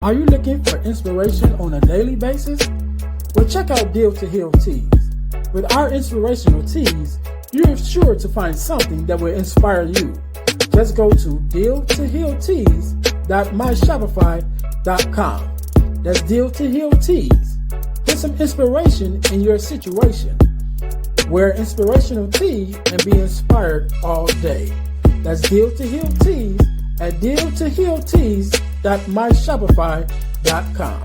Are you looking for inspiration on a daily basis? Well, check out Deal to Heal Tees. With our inspirational tees, you're sure to find something that will inspire you. Just go to dealtohealtees.myshopify.com. That's Deal to Heal Tees. Get some inspiration in your situation. Wear inspirational tea and be inspired all day. That's Deal to Heal Tees at dealtohealtees.myshopify.com.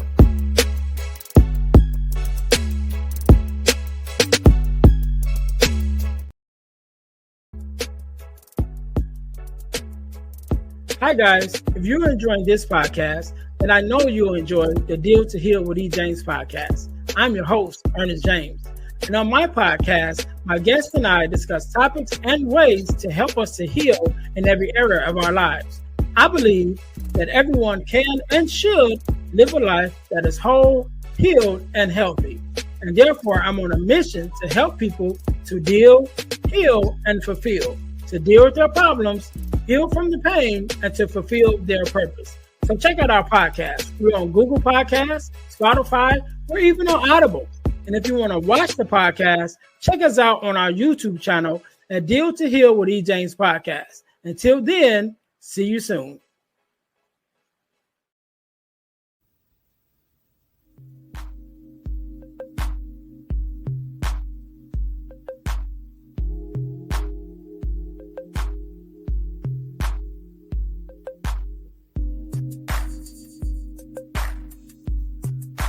Hi guys, if you're enjoying this podcast, then I know you'll enjoy the Deal to Heal with E. James podcast. I'm your host, Earnest James. And on my podcast, my guests and I discuss topics and ways to help us to heal in every area of our lives. I believe that everyone can and should live a life that is whole, healed, and healthy. And therefore, I'm on a mission to help people to deal, heal, and fulfill, to deal with their problems, heal from the pain, and to fulfill their purpose. So check out our podcast. We're on Google Podcasts, Spotify, or even on Audible. And if you want to watch the podcast, check us out on our YouTube channel at Deal to Heal with E. James Podcast. Until then, see you soon.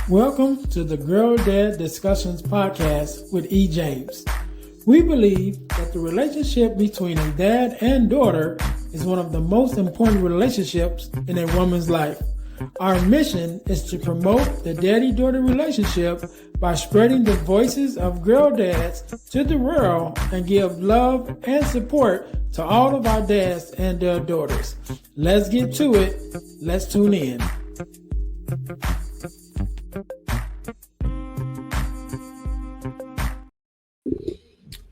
Welcome to the Girl Dad Discussions podcast with E. James. We believe that the relationship between a dad and daughter is one of the most important relationships in a woman's life. Our mission is to promote the daddy-daughter relationship by spreading the voices of girl dads to the world and give love and support to all of our dads and their daughters. Let's get to it. Let's tune in.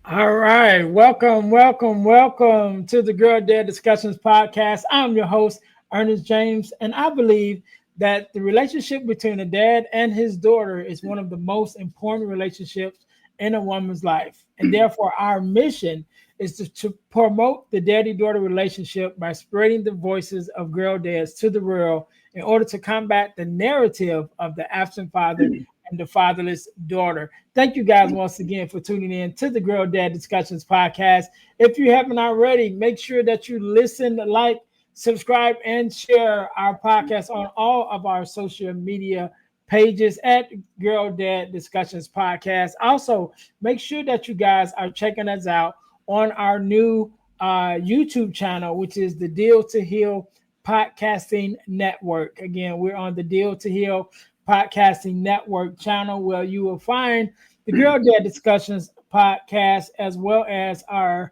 All right. Welcome to the Girl Dad Discussions podcast. I'm your host, Earnest James, and I believe that the relationship between a dad and his daughter is one of the most important relationships in a woman's life. And therefore, our mission is to promote the daddy-daughter relationship by spreading the voices of girl dads to the world in order to combat the narrative of the absent father and the fatherless daughter. Thank you guys once again for tuning in to the Girl Dad Discussions podcast. If you haven't already, make sure that you listen, like, subscribe, and share our podcast on all of our social media pages at Girl Dad Discussions podcast. Also, make sure that you guys are checking us out on our new YouTube channel, which is the Deal to Heal Podcasting Network. Again, we're on the Deal to Heal Podcasting Network channel, where you will find the Girl Dad Discussions podcast, as well as our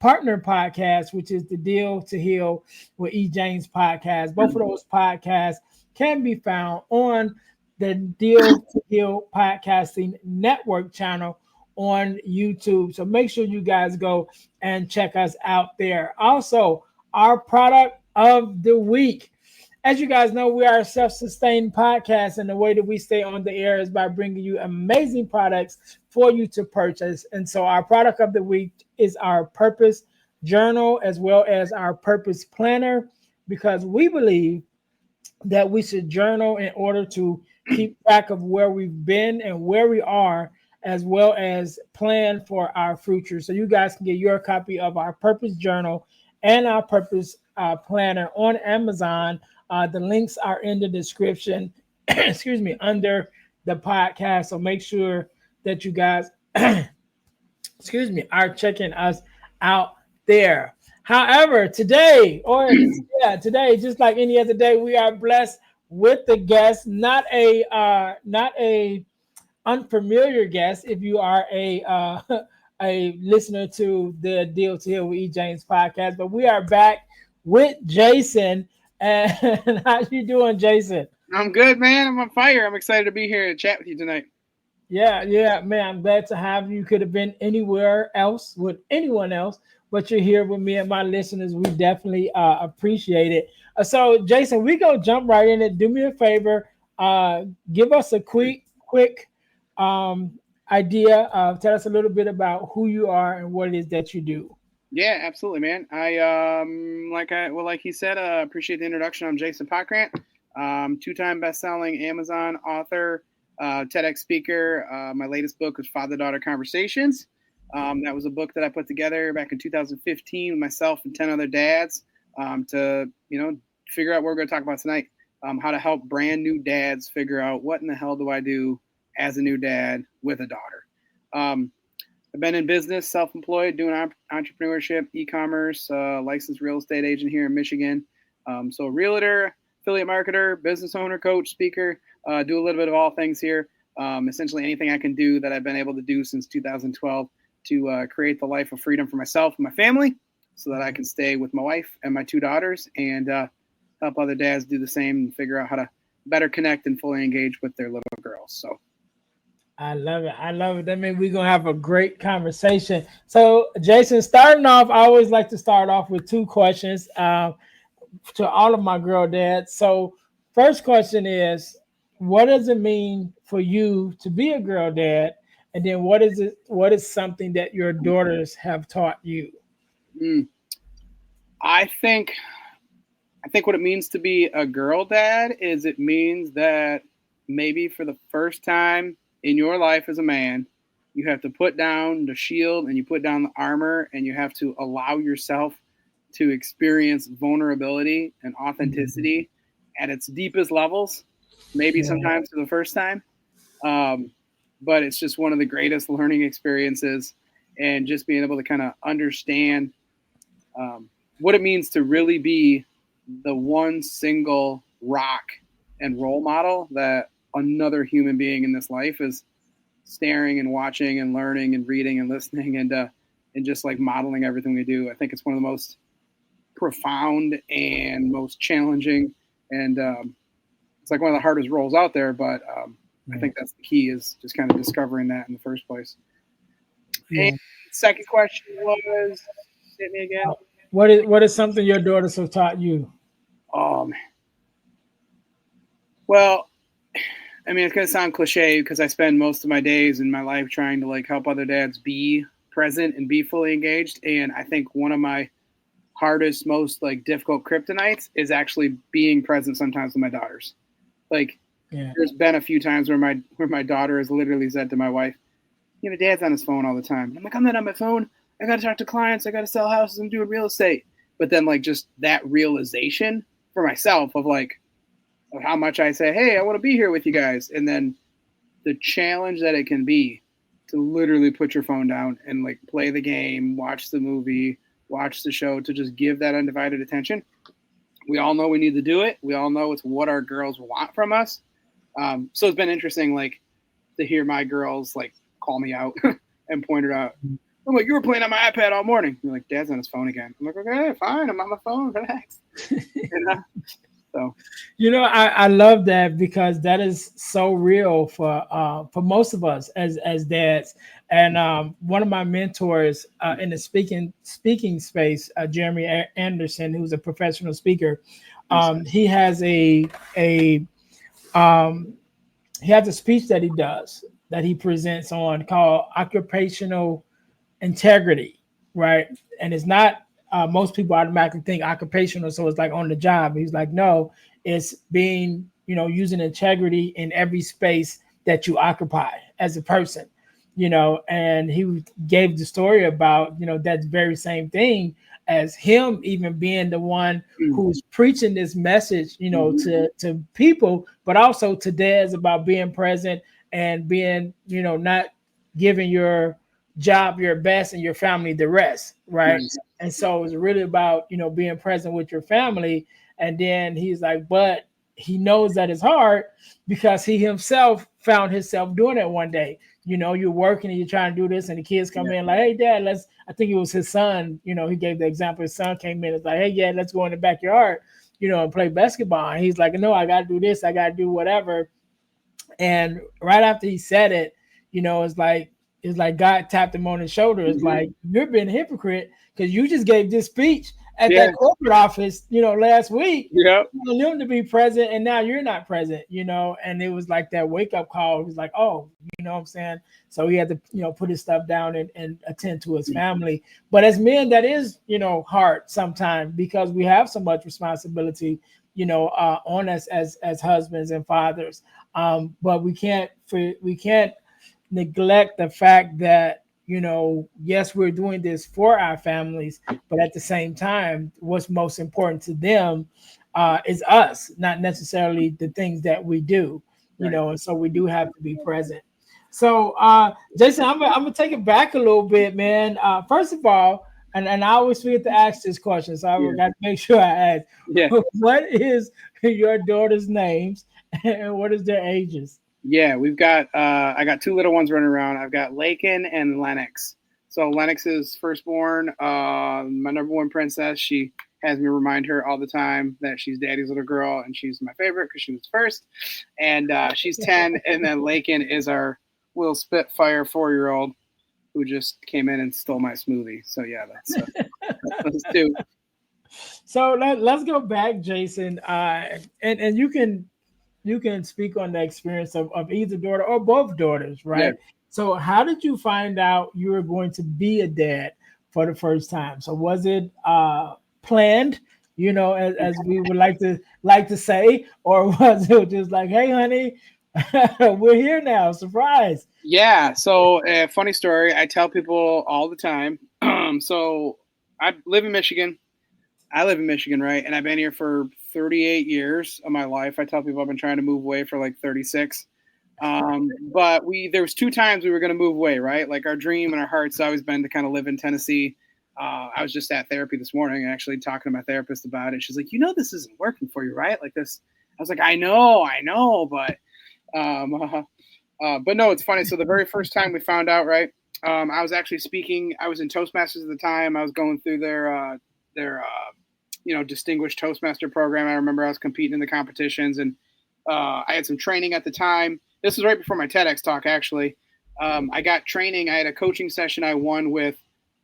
partner podcast, which is the Deal to Heal with E. James podcast. Both of those podcasts can be found on the Deal to Heal Podcasting Network channel on YouTube. So make sure you guys go and check us out there. Also, our product of the week. As you guys know, we are a self-sustained podcast, and the way that we stay on the air is by bringing you amazing products for you to purchase. And so our product of the week is our Purpose Journal, as well as our Purpose Planner, because we believe that we should journal in order to keep track of where we've been and where we are, as well as plan for our future. So you guys can get your copy of our Purpose Journal and our Purpose Planner on Amazon. The links are in the description, under the podcast. So make sure that you guys, are checking us out there. However, today, just like any other day, we are blessed with the guest, not a unfamiliar guest. If you are a listener to the Deal to Heal with E. James podcast, but we are back with Jason. And how you doing, Jason? I'm good, man. I'm on fire. I'm excited to be here and chat with you tonight. Yeah, man. I'm glad to have you. Could have been anywhere else with anyone else, but you're here with me and my listeners. We definitely appreciate it. So, Jason, we go jump right in it. Do me a favor, give us a quick um, idea. Tell us a little bit about who you are and what it is that you do. Yeah, absolutely, man. Like he said, appreciate the introduction. I'm Jason Pockrant, two-time best-selling Amazon author, TEDx speaker. My latest book was Father-Daughter Conversations. That was a book that I put together back in 2015 with myself and 10 other dads to figure out what we're going to talk about tonight. How to help brand new dads figure out what in the hell do I do as a new dad with a daughter. I've been in business, self-employed, doing entrepreneurship, e-commerce, licensed real estate agent here in Michigan. So realtor, affiliate marketer, business owner, coach, speaker, do a little bit of all things here. Essentially anything I can do that I've been able to do since 2012 to create the life of freedom for myself and my family so that I can stay with my wife and my two daughters and help other dads do the same and figure out how to better connect and fully engage with their little girls. So I love it. I love it. That means we're gonna have a great conversation. So, Jason, starting off, I always like to start off with two questions to all of my girl dads. So, first question is, what does it mean for you to be a girl dad? And then, what is it? What is something that your daughters have taught you? mm, I think what it means to be a girl dad is it means that maybe for the first time in your life as a man, you have to put down the shield and you put down the armor and you have to allow yourself to experience vulnerability and authenticity at its deepest levels, maybe Yeah. sometimes for the first time. Um, but it's just one of the greatest learning experiences and just being able to kind of understand what it means to really be the one single rock and role model that another human being in this life is staring and watching and learning and reading and listening and just like modeling everything we do. I think it's one of the most profound and most challenging and it's like one of the hardest roles out there. But I think that's the key is just kind of discovering that in the first place. And Yeah. second question was, hit me again. What is something your daughters have taught you? Um, well, I mean, it's gonna sound cliche because I spend most of my days in my life trying to like help other dads be present and be fully engaged. And I think one of my hardest, most like difficult kryptonites is actually being present sometimes with my daughters. Like, Yeah. there's been a few times where my daughter has literally said to my wife, Dad's on his phone all the time. I'm like, I'm not on my phone. I got to talk to clients. I got to sell houses. I'm doing real estate. But then like just that realization for myself of like of how much I say, hey, I want to be here with you guys. And then the challenge that it can be to literally put your phone down and like play the game, watch the movie, watch the show, to just give that undivided attention. We all know we need to do it. We all know it's what our girls want from us. So it's been interesting, like, to hear my girls like call me out and point it out. I'm like, you were playing on my iPad all morning. You're like, Dad's on his phone again. I'm like, okay, fine. I'm on my phone. Relax. So I love that because that is so real for most of us as dads. And one of my mentors in the speaking space, Jeremy Anderson, who's a professional speaker, he has a um, he has a speech that he does that he presents on called occupational integrity, right? And it's not most people automatically think occupational, so it's like on the job. He's like, no, it's being, using integrity in every space that you occupy as a person, and he gave the story about, that very same thing as him even being the one who's preaching this message, to people, but also to dads about being present and being, not giving your job your best and your family the rest, right? nice. And so it's really about, being present with your family. And then he's like, but he knows that it's hard because he himself found himself doing it one day. You're working and you're trying to do this, and the kids come in like, hey, Dad, I think it was his son, he gave the example. His son came in, it's like, hey, yeah, let's go in the backyard, and play basketball. And he's like, no, I got to do this, I got to do whatever. And right after he said it, it's like it's like God tapped him on his shoulder. It's Mm-hmm. like, you're being a hypocrite because you just gave this speech at Yeah. that corporate office, last week, Yep. telling them to be present, and now you're not present. And it was like that wake up call. It was like, oh, what I'm saying? So he had to, put his stuff down and attend to his family. But as men, that is, hard sometimes because we have so much responsibility, on us as husbands and fathers. But we can't neglect the fact that, yes, we're doing this for our families, but at the same time, what's most important to them is us, not necessarily the things that we do, Right. and so we do have to be present. So, Jason, I'm gonna take it back a little bit, man. First of all, and I always forget to ask this question, so I Yeah. got to make sure I ask. Yeah. What is your daughter's names and what is their ages? Yeah, we've got I got two little ones running around. I've got Lakin and Lennox. So Lennox is firstborn, my number one princess. She has me remind her all the time that she's daddy's little girl and she's my favorite because she was first. And she's 10. And then Lakin is our little Spitfire 4-year old who just came in and stole my smoothie. So yeah, that's those two. So let's go back, Jason, and you can speak on the experience of either daughter or both daughters, Yeah. right? So how did you find out you were going to be a dad for the first time? So was it planned, as we would like to say, or was it just like, hey, honey, we're here now, surprise? Yeah. So, funny story. I tell people all the time. So, I live in Michigan. I live in Michigan, right? And I've been here for 38 years of my life. I tell people I've been trying to move away for like 36. But there was two times we were going to move away, right? Like our dream and our heart's always been to kind of live in Tennessee. I was just at therapy this morning, actually talking to my therapist about it. She's like, this isn't working for you, right? Like this. I was like, I know, um, but no, it's funny. So the very first time we found out, right? I was actually speaking. I was in Toastmasters at the time. I was going through their distinguished Toastmaster program. I remember I was competing in the competitions, and I had some training at the time. This was right before my TEDx talk, actually. I got training. I had a coaching session I won with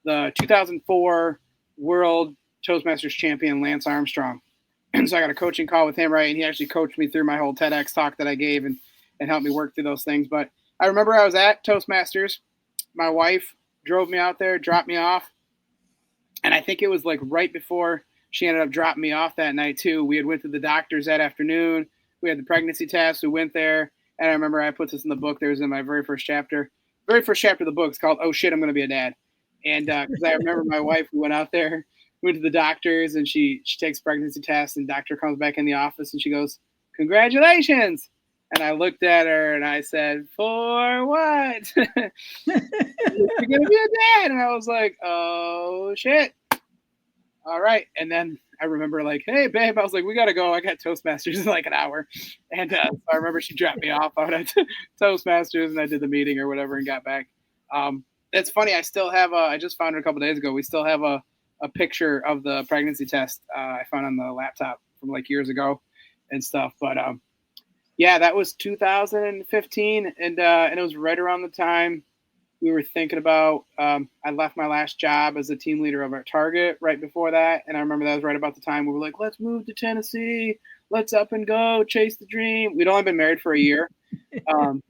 the 2004 World Toastmasters champion Lance Armstrong. And so I got a coaching call with him, right? And he actually coached me through my whole TEDx talk that I gave and helped me work through those things. But I remember I was at Toastmasters. My wife drove me out there, dropped me off. And I think it was like right before she ended up dropping me off that night too. We had went to the doctor's that afternoon. We had the pregnancy test. We went there. And I remember I put this in the book. There was in my very first chapter. Very first chapter of the book is called "Oh Shit, I'm Going to Be a Dad." And because I remember my wife, we went out there, went to the doctors, and she takes pregnancy test, and doctor comes back in the office, and she goes, "Congratulations!" And I looked at her, and I said, "For what?" "You're going to be a dad." And I was like, "Oh shit." All right. And then I remember like, hey, babe, I was like, we got to go. I got Toastmasters in like an hour. And so I remember she dropped me off out at Toastmasters and I did the meeting or whatever and got back. It's funny. I still have I just found it a couple days ago. We still have a picture of the pregnancy test I found on the laptop from like years ago and stuff. But yeah, that was 2015. And it was right around the time we were thinking about I left my last job as a team leader of our Target right before that, and I remember that was right about the time we were like, let's move to Tennessee, let's up and go, chase the dream. We'd only been married for a year, um,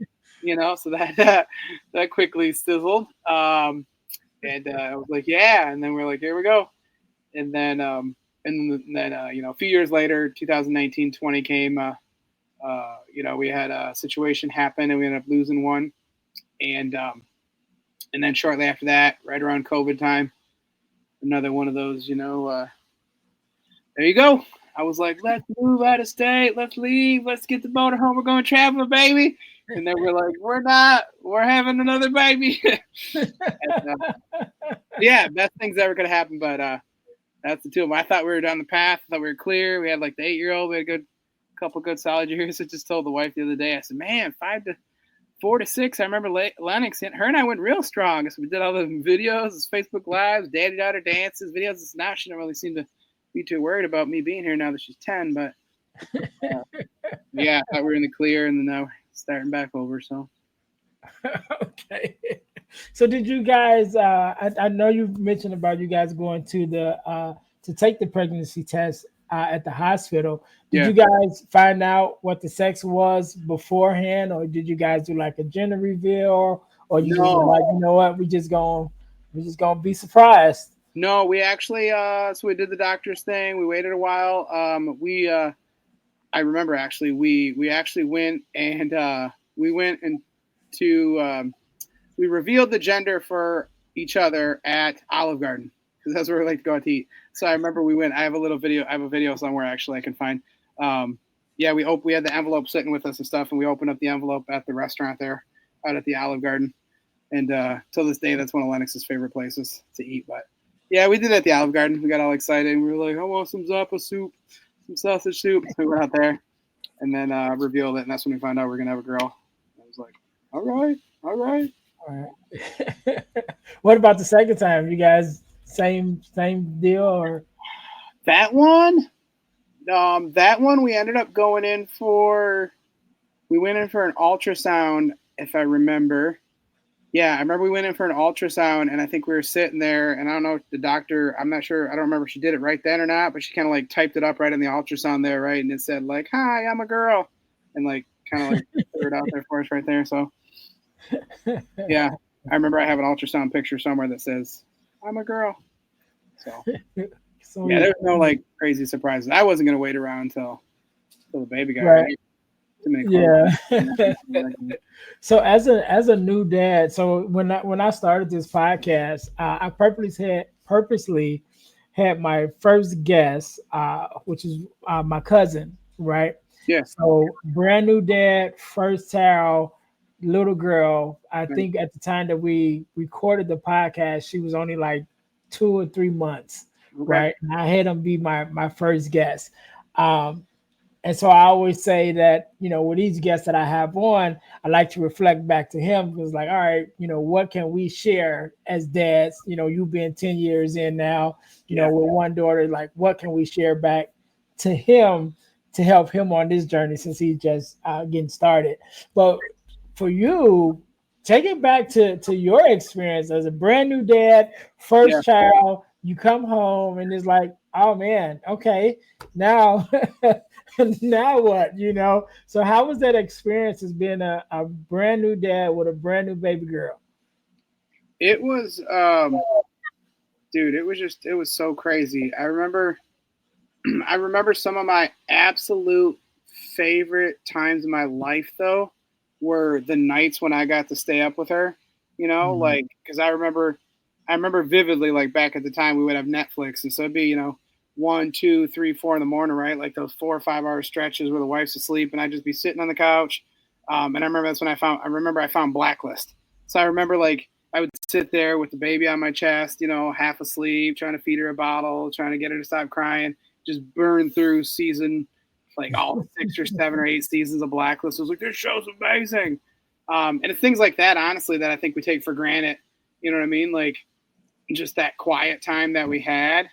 so that quickly sizzled, and I was like, yeah, and then we're like, here we go, and then a few years later, 2019-20 came, we had a situation happen and we ended up losing one, and then shortly after that, right around COVID time, another one of those, there you go. I was like, let's move out of state. Let's leave. Let's get the motorhome. We're going traveling, baby. And then we're like, we're not. We're having another baby. And, yeah, best things ever could happen. But that's the two of them. I thought we were down the path. I thought we were clear. We had like the 8-year-old. We had a couple good solid years. I just told the wife the other day, I said, man, 4 to 6. I remember Lennox, her and I went real strong. So we did all the videos, Facebook Lives, daddy daughter dances, videos. Now she don't really seem to be too worried about me being here now that she's 10. But yeah, I thought we were in the clear, and then now we're starting back over. So Okay. So did you guys? I know you mentioned about you guys going to take the pregnancy test at the hospital. Did Yeah. you guys find out what the sex was beforehand, or did you guys do like a gender reveal, or you just were No, like, you know what, we just gonna be surprised? no, we actually so we did the doctor's thing. We waited a while. We I remember actually we actually went and we went and to we revealed the gender for each other at Olive Garden because that's where we like to go out to eat. So I remember we went. I have a little video. I have a video somewhere actually I can find. Um, yeah, we had the envelope sitting with us and stuff, and we opened up the envelope at the restaurant there out at the Olive Garden. And till this day, that's one of Lennox's favorite places to eat. But yeah, we did it at the Olive Garden. We got all excited. We were like, "I want some Zappa soup, some sausage soup." So we went out there and then revealed it, and that's when we found out we are gonna have a girl. I was like, "All right, all right." All right. What about the second time? You guys same deal or? That one, that one we ended up going in for. We went in for an ultrasound, if I remember. Yeah, I remember we went in for an ultrasound, and I think we were sitting there, and I don't know if the doctor. I'm not sure. I don't remember if she did it right then or not, but she kind of like typed it up right in the ultrasound there, right, and it said like, "Hi, I'm a girl," and like kind of like threw it out there for us right there. So yeah, I remember I have an ultrasound picture somewhere that says, "I'm a girl." So yeah, Sweet. there's no like crazy surprises. I wasn't gonna wait around until the baby got here. Right. Too many clothes. Yeah. So as a new dad, so when I started this podcast, I purposely had my first guest, which is my cousin, right? Yeah. So brand new dad, first child, little girl. I think at the time that we recorded the podcast, she was only like 2 or 3 months, Okay. right? And I had him be my first guest. Um, and so I always say that, with each guest that I have on, I like to reflect back to him because, like, all right, what can we share as dads? You've been 10 years in now, Yeah. with one daughter, like, what can we share back to him to help him on this journey since he's just getting started? But for you, take it back to your experience as a brand new dad, Yeah. first child, you come home and it's like, oh man, okay, now now what, so how was that experience as being a brand new dad with a brand new baby girl? It was dude, it was so crazy. I remember I remember some of my absolute favorite times in my life though were the nights when I got to stay up with her, Mhm. like cuz I remember vividly like back at the time we would have Netflix and so it'd be, 1, 2, 3, 4 in the morning, right? Like those 4 or 5 hour stretches where the wife's asleep and I'd just be sitting on the couch. And I remember that's when I remember I found Blacklist. So I remember like I would sit there with the baby on my chest, half asleep, trying to feed her a bottle, trying to get her to stop crying, just burn through season, like all 6 or 7 or 8 seasons of Blacklist. I was like, this show's amazing. And it's things like that, honestly, that I think we take for granted. You know what I mean? Like just that quiet time that we had.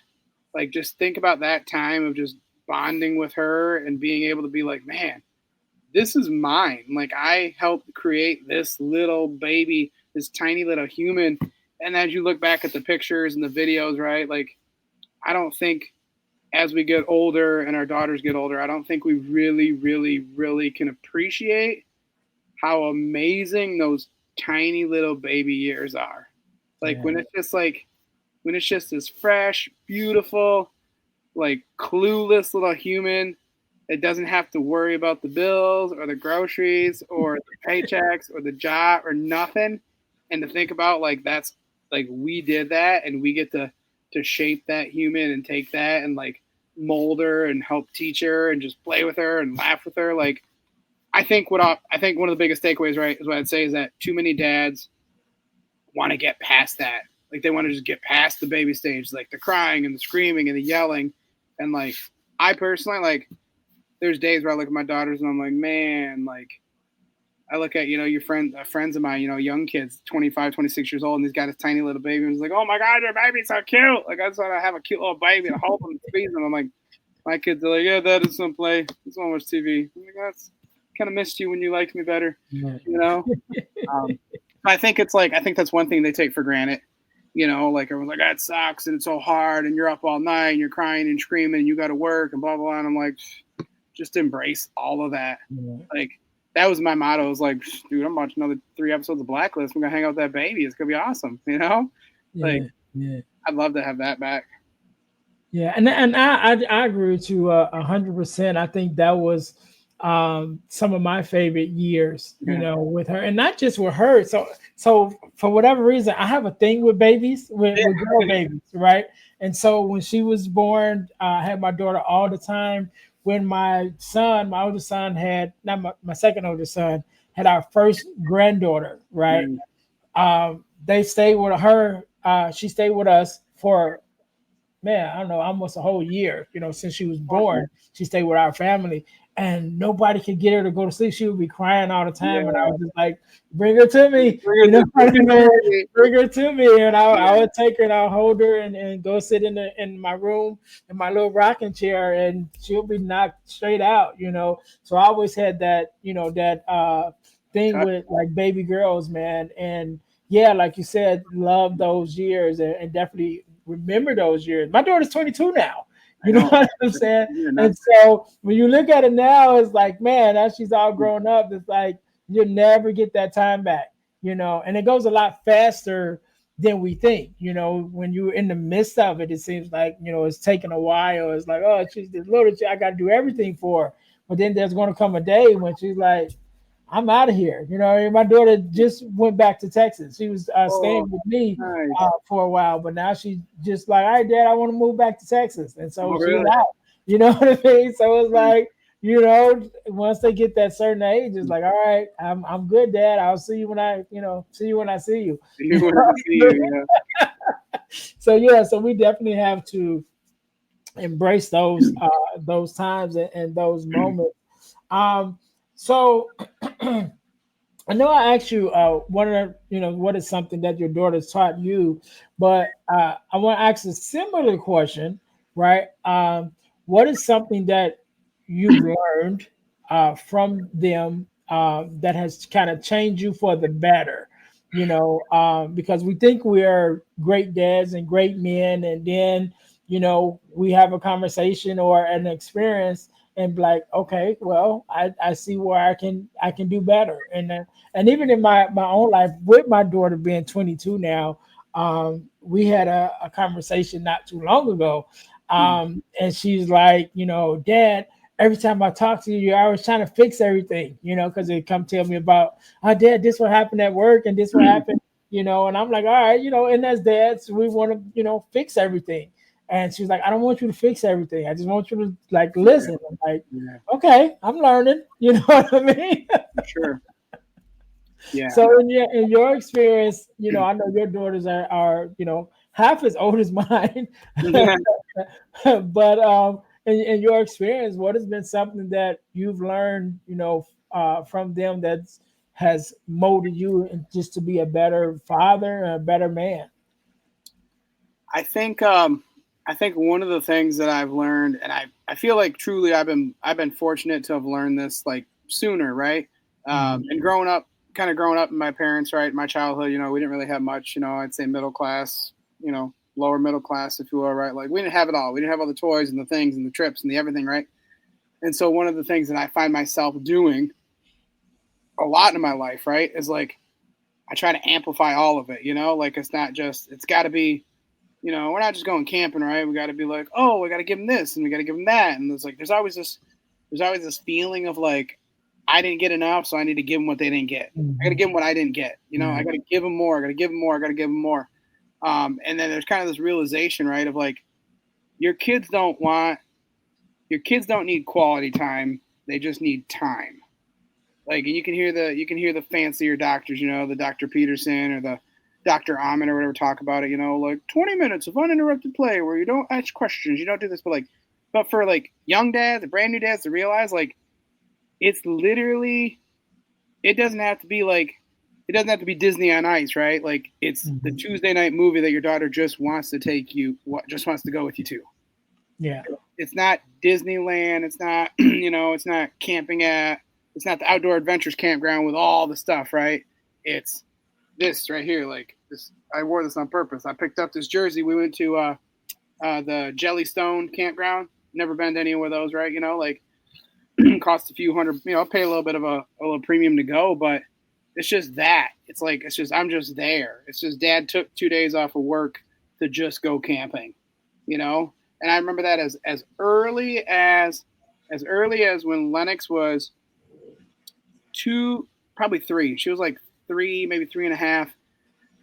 Like just think about that time of just bonding with her and being able to be like, man, this is mine. Like I helped create this little baby, this tiny little human. And as you look back at the pictures and the videos, right? Like I don't think as we get older and our daughters get older, I don't think we really, really, really can appreciate how amazing those tiny little baby years are. Like Yeah. when it's just this fresh, beautiful, like clueless little human that doesn't have to worry about the bills or the groceries or the paychecks or the job or nothing. And to think about like that's like we did that and we get to shape that human and take that and like mold her and help teach her and just play with her and laugh with her. Like I think one of the biggest takeaways, right, is what I'd say is that too many dads want to get past that. Like they want to just get past the baby stage, like the crying and the screaming and the yelling. And like I personally like there's days where I look at my daughters and I'm like, man, like I look at, your friends of mine, young kids, 25, 26 years old, and he's got his tiny little baby. And he's like, oh my God, your baby's so cute. Like, I just want to have a cute little baby to hold him and squeeze him. I'm like, my kids are like, yeah, Dad, it's some play. It's so much TV. I'm like, that's kind of missed you when you liked me better, Yeah. you know? Um, I think it's like, I think that's one thing they take for granted. Like everyone's like, that sucks and it's so hard and you're up all night and you're crying and screaming and you got to work and blah, blah, blah. And I'm like, just embrace all of that. Yeah. Like, that was my motto. I was like, dude, I'm watching another 3 episodes of Blacklist. We're going to hang out with that baby. It's going to be awesome. Like, Yeah. I'd love to have that back. Yeah, and I agree with you 100%. I think that was some of my favorite years, Yeah. with her, and not just with her. So for whatever reason, I have a thing with babies, with girl babies, right? And so when she was born, I had my daughter all the time. When my oldest son had, not my second oldest son, had our first granddaughter, right? Mm. They stayed with her. She stayed with us for, man, I don't know, almost a whole year, since she was born. She stayed with our family and nobody could get her to go to sleep. She would be crying all the Yeah. time. And I was just like, bring her to me, Bring bring her to me. And I would take her and I'll hold her and go sit in my room in my little rocking chair and she'll be knocked straight out. So I always had that, that thing with like baby girls, man. And yeah, like you said, love those years and definitely remember those years. My daughter's 22 now. You know what I'm saying? And so when you look at it now, it's like, man, as she's all grown up, it's like you'll never get that time back, and it goes a lot faster than we think. When you're in the midst of it, it seems like, it's taking a while. It's like, oh, she's this little, I got to do everything for her. But then there's going to come a day when she's like, I'm out of here. My daughter just went back to Texas. She was staying with me for a while, but now she's just like, all right, Dad, I want to move back to Texas. And so she's out. You know what I mean? So it's like, once they get that certain age, it's like, all right, I'm good, Dad. I'll see you when I, see you when I see you. So we definitely have to embrace those times and those moments. So I know I asked you what is something that your daughter's taught you, but I want to ask a similar question, right? What is something that you've learned from them that has kind of changed you for the better? Because we think we are great dads and great men, and then we have a conversation or an experience and be like, okay, well, I see where I can do better. And even in my own life, with my daughter being 22 now, we had a conversation not too long ago, and she's like, Dad, every time I talk to you, I was trying to fix everything, because they come tell me about, oh, Dad, this what happened at work and this what happened, and I'm like, all right, and as dads, we want to, fix everything. And she's like, I don't want you to fix everything. I just want you to like listen. I'm like, okay, I'm learning. You know what I mean? Sure. Yeah. So in your experience, I know your daughters are half as old as mine. But in your experience, what has been something that you've learned, from them that has molded you and just to be a better father and a better man? I think one of the things that I've learned, and I feel like truly I've been fortunate to have learned this like sooner, right? And growing up in my parents, right, my childhood, we didn't really have much, I'd say middle class, lower middle class, if you will, right? Like we didn't have it all. We didn't have all the toys and the things and the trips and the everything, right? And so one of the things that I find myself doing a lot in my life, right, is like I try to amplify all of it, like it's not just, it's got to be, we're not just going camping, right? We got to be like, oh, we got to give them this and we got to give them that. And it's like, there's always this feeling of like, I didn't get enough, so I need to give them what they didn't get. I got to give them what I didn't get. I got to give them more. I got to give them more. I got to give them more. And then there's kind of this realization, right, of like, your kids don't need quality time. They just need time. Like, and you can hear the fancier doctors, the Dr. Peterson or the Dr. Amen or whatever talk about it, like 20 minutes of uninterrupted play where you don't ask questions, you don't do this, but for like young dads, the brand new dads to realize like it's literally, it doesn't have to be Disney on Ice, right? Like it's the Tuesday night movie that your daughter just wants to just wants to go with you to. Yeah. It's not Disneyland. It's not, it's not the outdoor adventures campground with all the stuff, right? It's this right here, like this, I wore this on purpose. I picked up this jersey. We went to the Jellystone campground. Never been to any of those, right? You know, like cost a few hundred. You know, pay a little bit of a little premium to go, but it's just that. It's like it's just I'm just there. It's just Dad took 2 days off of work to just go camping, you know. And I remember that as early as when Lennox was two, probably three. She was like three, maybe three and a half.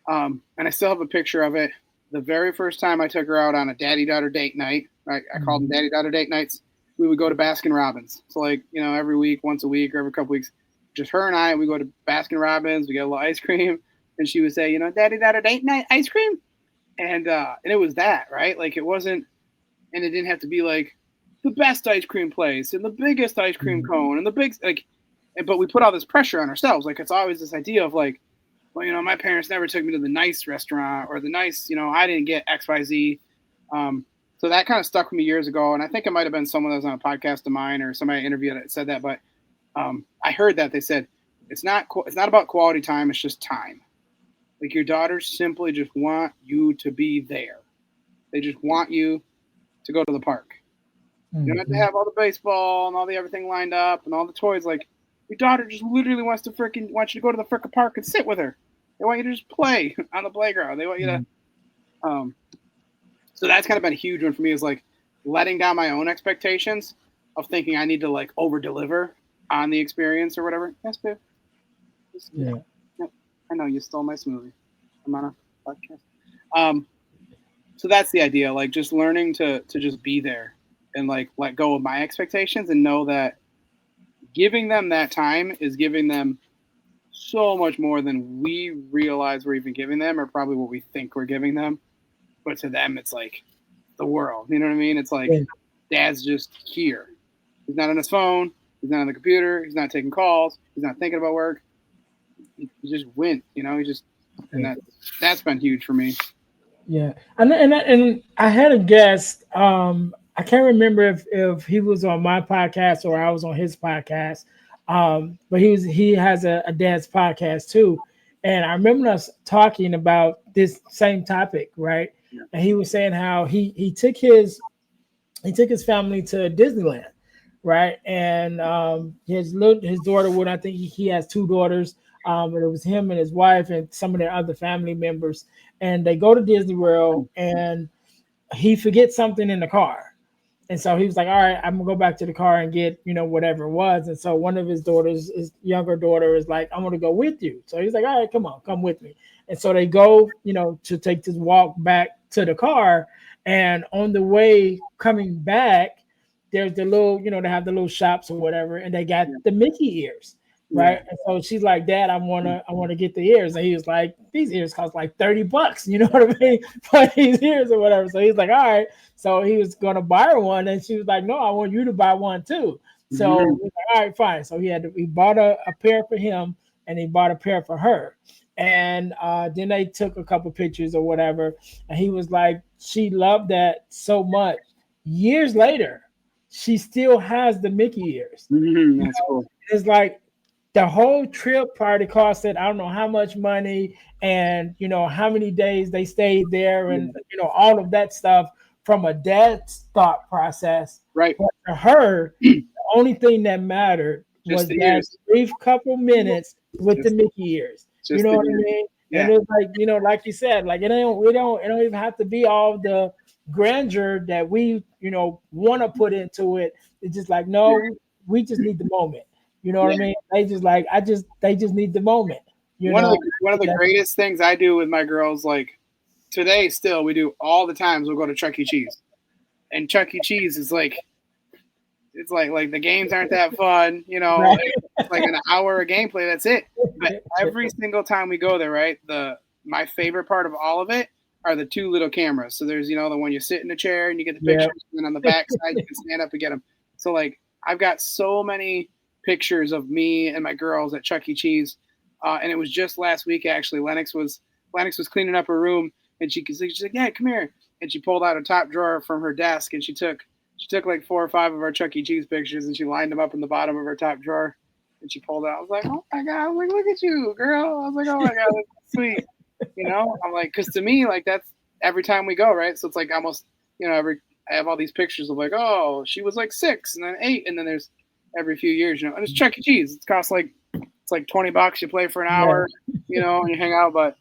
And I still have a picture of it. The very first time I took her out on a daddy-daughter date night, right? I called them daddy-daughter date nights. We would go to Baskin Robbins. So like, you know, every week, once a week or every couple weeks, just her and I, we go to Baskin Robbins, we get a little ice cream, and she would say, you know, daddy-daughter date night ice cream. And it was that, right? Like it wasn't, and it didn't have to be like the best ice cream place and the biggest ice cream cone and the big, like, but we put all this pressure on ourselves. Like it's always this idea of like, well, you know, my parents never took me to the nice restaurant or the nice, you know, I didn't get XYZ. So that kind of stuck with me years ago. And I think it might have been someone that was on a podcast of mine or somebody I interviewed that said that. But I heard that they said, it's not about quality time. It's just time. Like your daughters simply just want you to be there. They just want you to go to the park. You don't have to have all the baseball and all the everything lined up and all the toys. Like your daughter just literally wants you to go to the frickin' park and sit with her. They want you to just play on the playground. They want you to. So that's kind of been a huge one for me is like letting down my own expectations of thinking I need to like over deliver on the experience or whatever. Yes, babe. Yeah. Yep. I know you stole my smoothie. I'm on a podcast. So that's the idea. Like just learning to just be there and like let go of my expectations and know that giving them that time is giving them so much more than we realize we're even giving them or probably what we think we're giving them. But to them, it's like the world. You know what I mean? It's like Dad's just here. He's not on his phone. He's not on the computer. He's not taking calls. He's not thinking about work. He just went, you know, and that's been huge for me. Yeah. And I had a guest, I can't remember if he was on my podcast or I was on his podcast. But he has a dad's podcast too. And I remember us talking about this same topic, right? Yeah. And he was saying how he took his family to Disneyland, right? And his daughter would, I think he has two daughters. And it was him and his wife and some of their other family members. And they go to Disney World and he forgets something in the car. And so he was like, all right, I'm gonna go back to the car and get, you know, whatever it was. And so one of his daughters, his younger daughter, is like, I'm gonna go with you. So he's like, all right, come with me. And so they go, you know, to take this walk back to the car. And on the way coming back, there's the little, you know, they have the little shops or whatever, and they got the Mickey ears. Right. And so she's like, Dad, I wanna get the ears. And he was like, these ears cost like $30, you know what I mean? For these ears or whatever. So he's like, all right. So he was gonna buy her one, and she was like, no, I want you to buy one too. So he's like, all right, fine. So he bought a pair for him and he bought a pair for her. And then they took a couple pictures or whatever. And he was like, she loved that so much. Years later, she still has the Mickey ears. That's cool. It's like the whole trip probably costed I don't know how much money and you know how many days they stayed there and you know all of that stuff from a dad's thought process. Right. But for her, the only thing that mattered was that brief couple minutes with the Mickey ears. You know what I mean? Yeah. And it's like, you know, like you said, like it don't even have to be all the grandeur that we, you know, want to put into it. It's just like, no, we just need the moment. You know what I mean? They just like they just need the moment. One of the greatest things I do with my girls, like today, still we do all the times. We'll go to Chuck E. Cheese, and Chuck E. Cheese is like, it's like the games aren't that fun, you know. Right. It's like an hour of gameplay. That's it. But every single time we go there, right? My favorite part of all of it are the two little cameras. So there's, you know, the one you sit in a chair and you get the pictures, and then on the back side you can stand up and get them. So like I've got so many pictures of me and my girls at Chuck E. Cheese, and it was just last week actually. Lennox was cleaning up her room, and she's like, "Yeah, come here," and she pulled out a top drawer from her desk, and she took like 4 or 5 of our Chuck E. Cheese pictures, and she lined them up in the bottom of her top drawer, And she pulled it out. I was like, oh my God. I was like, look at you, girl. I was like, oh my God, that's sweet. I'm like, because to me, like, that's every time we go, right? So it's like almost, I have all these pictures of like, oh, she was like 6 and then 8. And then there's every few years, and it's Chuck E. Cheese. It costs like, it's like $20. You play for an hour, and you hang out. But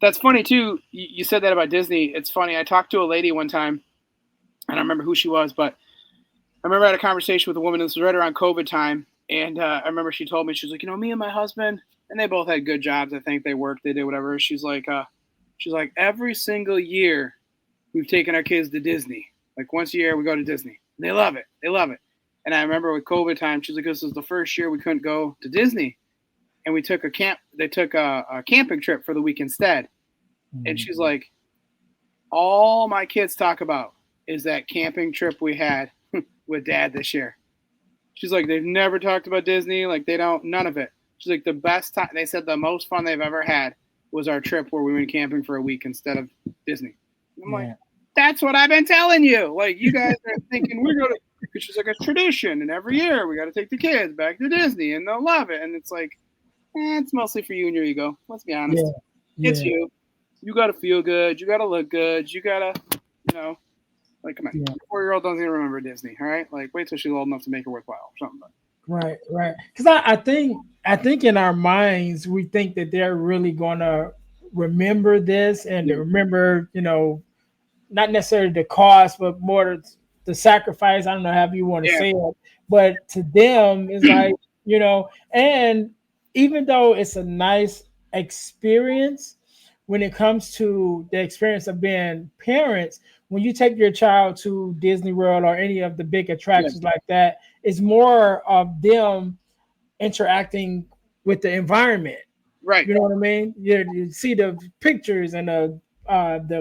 that's funny too. You said that about Disney. It's funny. I talked to a lady one time. I don't remember who she was, but I remember I had a conversation with a woman. This was right around COVID time. And I remember she told me, she was like, me and my husband, and they both had good jobs. I think they worked, they did whatever. She's like, every single year we've taken our kids to Disney. Like once a year we go to Disney. And they love it. They love it. And I remember with COVID time, she's like, this was the first year we couldn't go to Disney. And we took they took a camping trip for the week instead. Mm-hmm. And she's like, all my kids talk about is that camping trip we had with Dad this year. She's like, they've never talked about Disney. Like they don't, none of it. She's like, the best time, they said the most fun they've ever had was our trip where we went camping for a week instead of Disney. And I'm like, that's what I've been telling you. Like you guys are thinking we're going to, because she's like, a tradition. And every year we got to take the kids back to Disney and they'll love it. And it's like, it's mostly for you and your ego. Let's be honest. Yeah. It's you. You got to feel good. You got to look good. You got to, like, come on, 4-year-old doesn't even remember Disney, all right? Like, wait till she's old enough to make it worthwhile or something. Right. Because I think in our minds, we think that they're really going to remember this and to remember, not necessarily the cost, but more the sacrifice. I don't know how you want to say it, but to them, it's like, and even though it's a nice experience, when it comes to the experience of being parents, when you take your child to Disney World or any of the big attractions like that, it's more of them interacting with the environment. Right. You know what I mean? You see the pictures and the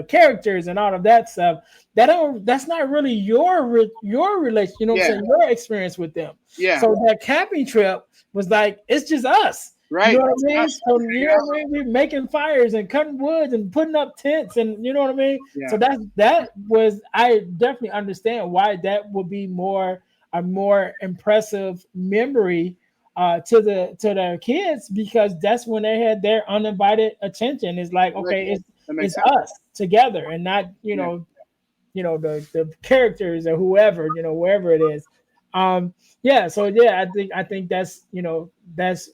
characters and all of that stuff. That's not really your relation. You know what I'm saying? Your experience with them. Yeah. So that camping trip was like, it's just us. Right. You know what I mean? So we're making fires and cutting woods and putting up tents, and you know what I mean? Yeah. So I definitely understand why that would be a more impressive memory to their kids, because that's when they had their uninvited attention. It's like, okay, it's us together and not, the characters or whoever, wherever it is. I think that's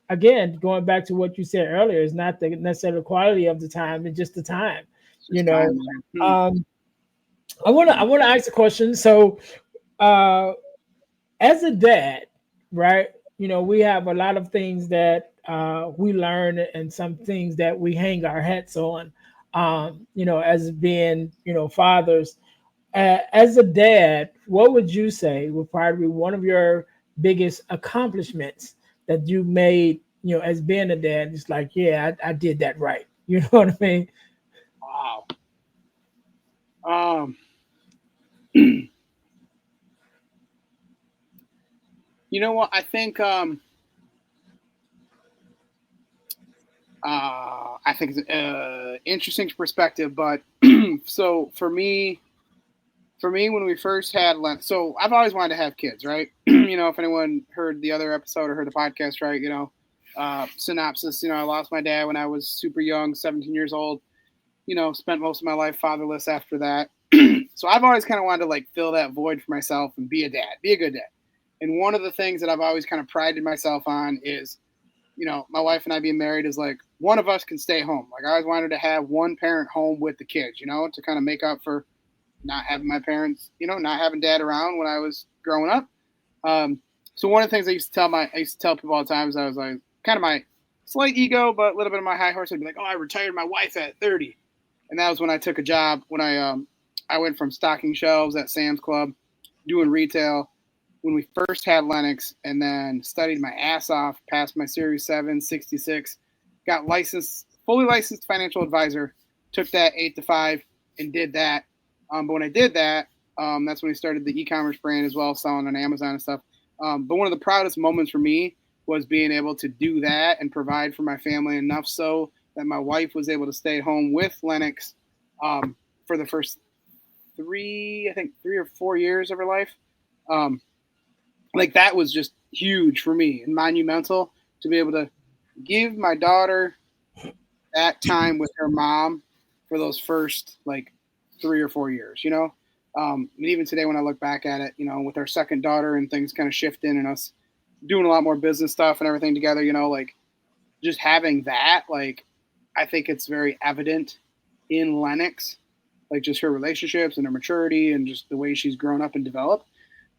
again, going back to what you said earlier, is not the necessarily quality of the time, it's just the time. I want to ask a question. So, as a dad, right? We have a lot of things that we learn and some things that we hang our hats on. As being, fathers. As a dad, what would you say would probably be one of your biggest accomplishments that you made, as being a dad? It's like, I did that right. You know what I mean? Wow. You know what? I think it's interesting perspective, but so for me, when we first had so I've always wanted to have kids, right? If anyone heard the other episode or heard the podcast, right? Synopsis, I lost my dad when I was super young, 17 years old, spent most of my life fatherless after that. So I've always kind of wanted to like fill that void for myself and be a good dad. And one of the things that I've always kind of prided myself on is, my wife and I being married is like, one of us can stay home. Like I always wanted to have one parent home with the kids, to kind of make up for not having my parents, not having dad around when I was growing up. So one of the things I used to tell people all the time is I was like, kind of my slight ego, but a little bit of my high horse. I'd be like, oh, I retired my wife at 30. And that was when I took a job when I went from stocking shelves at Sam's Club, doing retail when we first had Lennox, and then studied my ass off, passed my Series 7, 66, got fully licensed financial advisor, took that 8 to 5 and did that. But when I did that, that's when we started the e-commerce brand as well, selling on Amazon and stuff. But one of the proudest moments for me was being able to do that and provide for my family enough so that my wife was able to stay home with Lennox for the first 3 or 4 years of her life. Like that was just huge for me and monumental to be able to give my daughter that time with her mom for those first like 3 or 4 years, and even today when I look back at it, with our second daughter and things kind of shifting and us doing a lot more business stuff and everything together, like just having that, like, I think it's very evident in Lennox, like just her relationships and her maturity and just the way she's grown up and developed.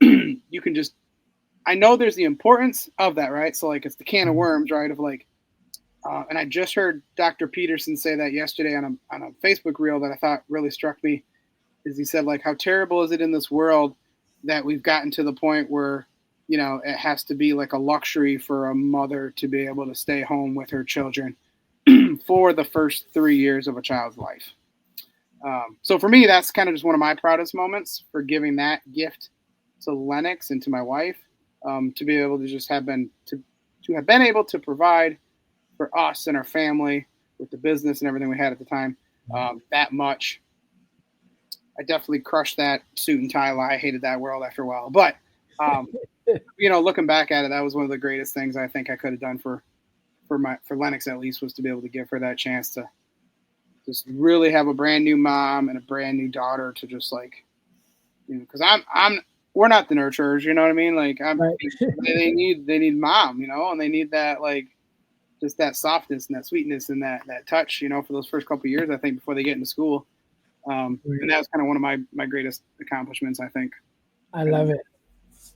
You can just, I know there's the importance of that, right? So like it's the can of worms, right? Of like, and I just heard Dr. Peterson say that yesterday on a Facebook reel that I thought really struck me. Is he said like, how terrible is it in this world that we've gotten to the point where, it has to be like a luxury for a mother to be able to stay home with her children for the first 3 years of a child's life. So for me, that's kind of just one of my proudest moments for giving that gift to Lennox and to my wife, to be able to just have been able to provide for us and our family with the business and everything we had at the time, that much. I definitely crushed that suit and tie lie. I hated that world after a while, but looking back at it, that was one of the greatest things I think I could have done for Lennox, at least, was to be able to give her that chance to just really have a brand new mom and a brand new daughter to just like, because we're not the nurturers, you know what I mean? Like Right. they need mom, and they need that, like, just that softness and that sweetness and that touch, for those first couple of years, I think, before they get into school. And that was kind of one of my greatest accomplishments, I think. I love it.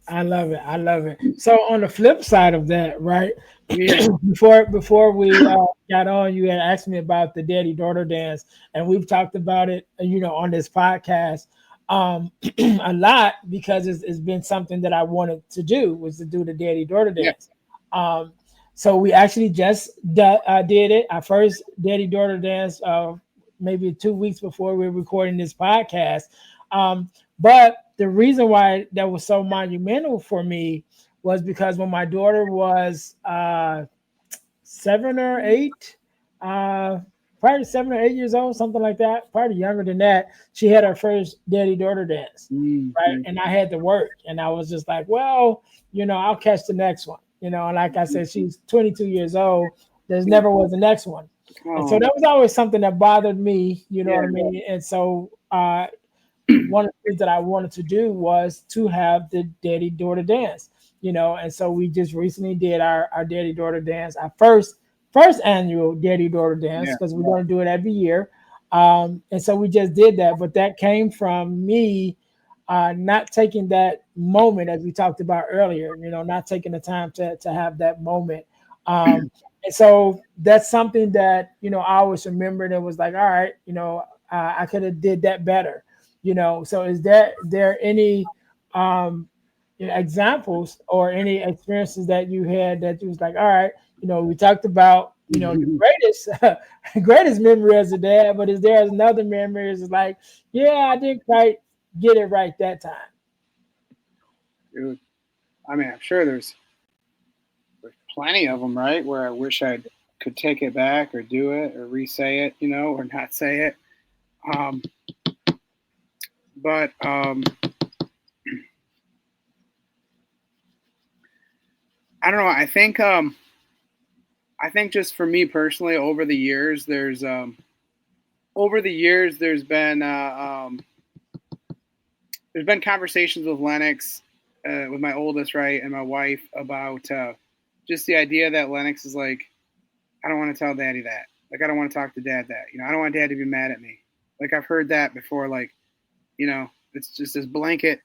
I love it. I love it. So on the flip side of that, right? Yeah. before we got on, you had asked me about the daddy daughter dance, and we've talked about it, on this podcast a lot because it's been something that I wanted to do, was to do the daddy daughter Yeah. dance. Um, so we actually just did it. Our first daddy daughter dance, maybe 2 weeks before we were recording this podcast. But the reason why that was so monumental for me was because when my daughter was 7 or 8, uh, probably 7 or 8 years old, something like that, probably younger than that, she had her first daddy daughter dance, right? Mm-hmm. And I had to work, and I was just like, well, I'll catch the next one, and like I said, she's 22 years old. There's never was the next one. And so Oh, that was always something that bothered me, you know yeah. what I mean? And so one of the things that I wanted to do was to have the daddy daughter dance, and so we just recently did our daddy daughter dance, our first annual daddy daughter dance, Yeah. because we're going to do it every year. And so we just did that, but that came from me not taking that moment, as we talked about earlier, not taking the time to have that moment. And so that's something that, I always remembered and was like, all right, I could have did that better. So is there any examples or any experiences that you had that you was like, all right, we talked about, the greatest greatest memory as a dad, but is there another memory is like, yeah, I didn't quite get it right that time? Dude, I mean, I'm sure there's plenty of them, right? Where I wish I could take it back or do it or re-say it, or not say it. Um, but I don't know. I think just for me personally, over the years there's been conversations with Lennox, with my oldest, right, and my wife about just the idea that Lennox is like, I don't want to tell Daddy that. Like, I don't want to talk to Dad that. I don't want Dad to be mad at me. Like, I've heard that before. Like, it's just this blanket.